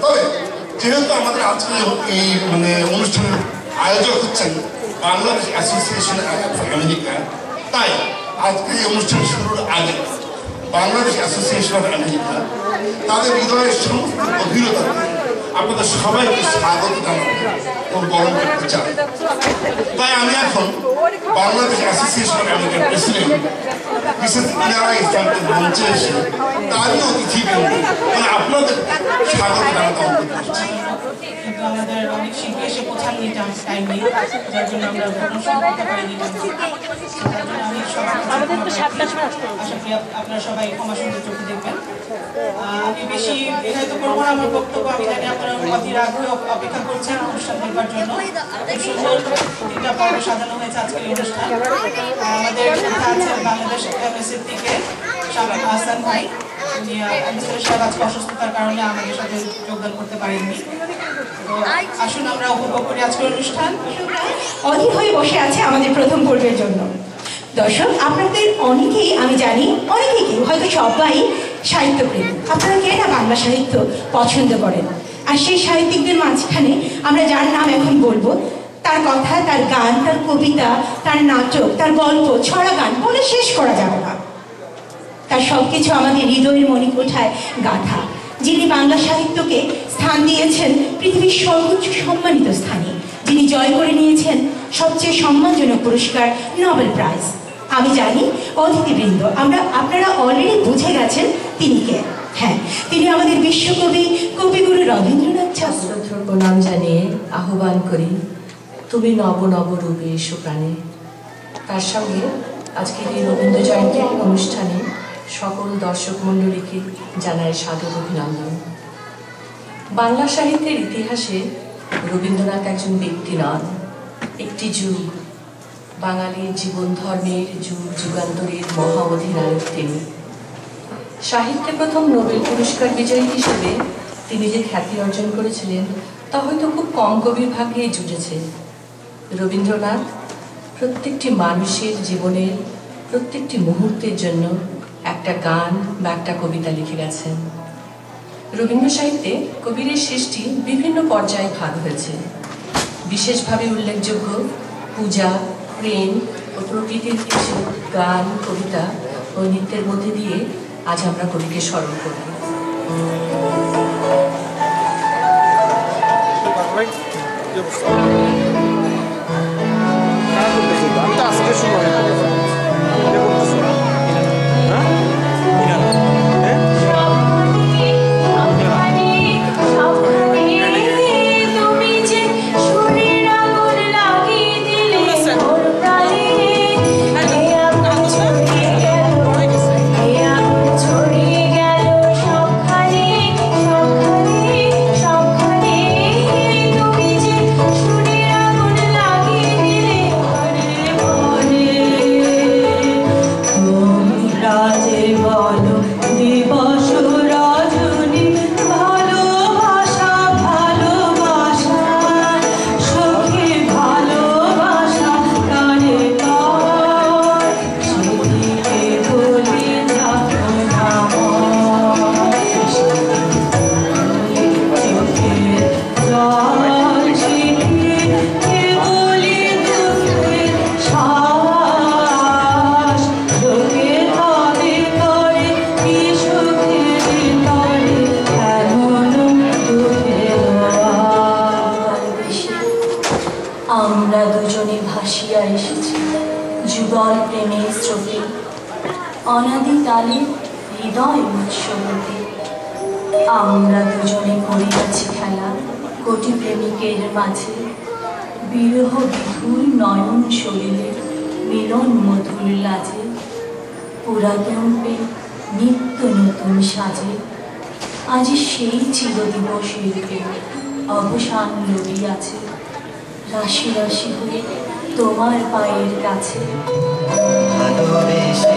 তবে যেহেতু আমাদের আজকে এই মানে অনুষ্ঠানের আয়োজক হচ্ছেন বাংলাদেশ অ্যাসোসিয়েশন অফ আমেরিকা, তাই আজকে এই অনুষ্ঠান শুরুর আগে বাংলাদেশ অ্যাসোসিয়েশন অফ আমেরিকা তাদের হৃদয়ের সমস্ত গভীরতাকে আপনাদের সবাইকে স্বাগত জানাতে ও বরণ করতে চাই। তাই আমি এখন বাংলাদেশ অ্যাসোসিয়েশন অফ আমেরিকার প্রেসিডেন্ট মিসেস ইনারা ইসলামকে মঞ্চে এসে তারই অতিথিবৃন্দ মানে আপনাদের স্বাগত জানাতে অনুরোধ করছি। কিন্তু আমাদের অনেক শিল্পী এসে পৌঁছাননি টাইম নেই, যার জন্য আমরা অনুষ্ঠান করতে পারিনি। আশা করি আপনারা সবাই ক্ষমা সুন্দর চোখে দেখবেন। আমি বেশি বিস্তারিত করবো না আমার বক্তব্য। আমি জানি আপনারা অধীর আগ্রহে অপেক্ষা করছেন অনুষ্ঠান দেখবার জন্য। সুন্দর 3টা পর্বে সাজানো হয়েছে আজকের অনুষ্ঠান। আমাদের সাথে আছেন বাংলাদেশ এমএসএর থেকে শামিম হাসান ভাই। উনি এমএসএর সাহেব আজকে অসুস্থতার কারণে আমাদের সাথে যোগদান করতে পারেননি। আসুন আমরা উপভোগ করি আজকের অনুষ্ঠান। অধীর হয়ে বসে আছে আমাদের প্রথম পর্বের জন্য। দর্শক, আপনাদের অনেকেই আমি জানি, অনেকেই কেউ হয়তো সবাই সাহিত্যপ্রেমী। আপনারা কে না বাংলা সাহিত্য পছন্দ করেন? আর সেই সাহিত্যিকদের মাঝখানে আমরা যার নাম এখন বলবো, তার কথা, তার গান, তার কবিতা, তার নাটক, তার গল্প, ছড়া গান বলে শেষ করা যাবে না। তার সবকিছু আমাদের হৃদয়ের মণিকোঠায় গাথা। যিনি বাংলা সাহিত্যকে স্থান দিয়েছেন পৃথিবীর সর্বোচ্চ সম্মানিত স্থানে, যিনি জয় করে নিয়েছেন সবচেয়ে সম্মানজনক পুরস্কার নোবেল প্রাইজ। আমি জানি অতিথিবৃন্দ আপনারা অলরেডি বুঝে গেছেন তিনি কে। হ্যাঁ, তিনি আমাদের বিশ্বকবি কবিগুরু রবীন্দ্রনাথ ঠাকুর। প্রণাম জানিয়ে আহ্বান করি, তুমি নব নব রূপে এসো প্রাণে। তার সঙ্গে আজকের এই রবীন্দ্র জয়ন্তী অনুষ্ঠানে সকল দর্শক মণ্ডলীকে জানাই সাদর অভিনন্দন। বাংলা সাহিত্যের ইতিহাসে রবীন্দ্রনাথ একজন ব্যক্তি নন, একটি যুগ। বাঙালির জীবন ধর্মের যুগ যুগান্তরের মহা অধিনায়ক তিনি। সাহিত্যে প্রথম নোবেল পুরস্কার বিজয়ী হিসেবে তিনি যে খ্যাতি অর্জন করেছিলেন তা হয়তো খুব কম কবির ভাগ্যেই জুটেছে। রবীন্দ্রনাথ প্রত্যেকটি মানুষের জীবনের প্রত্যেকটি মুহূর্তের জন্য একটা গান বা একটা কবিতা লিখে গেছেন। রবীন্দ্র সাহিত্যে কবির সৃষ্টি বিভিন্ন পর্যায়ে ভাগ হয়েছে। বিশেষভাবে উল্লেখযোগ্য পূজা, প্রেম ও প্রকৃতির কিছু গান, কবিতা ও নৃত্যের মধ্যে দিয়ে আজ আমরা কবিকে স্মরণ করব। অনাদি কালে হৃদয় উৎসবতে আমরা দুজনে করিয়াছি খেলা কোটি প্রেমিকের মাঝে। বিরহ বিধুর নয়ন শরীরের মিলন মধুর লাজে, পুরাতন পে নিত্য নতুন সাজে। আজ সেই চিরদিবসের অবসান লড়িয়াছে, রাশি রাশি হয়ে তোমার পায়ের কাছে। ভালোবেসে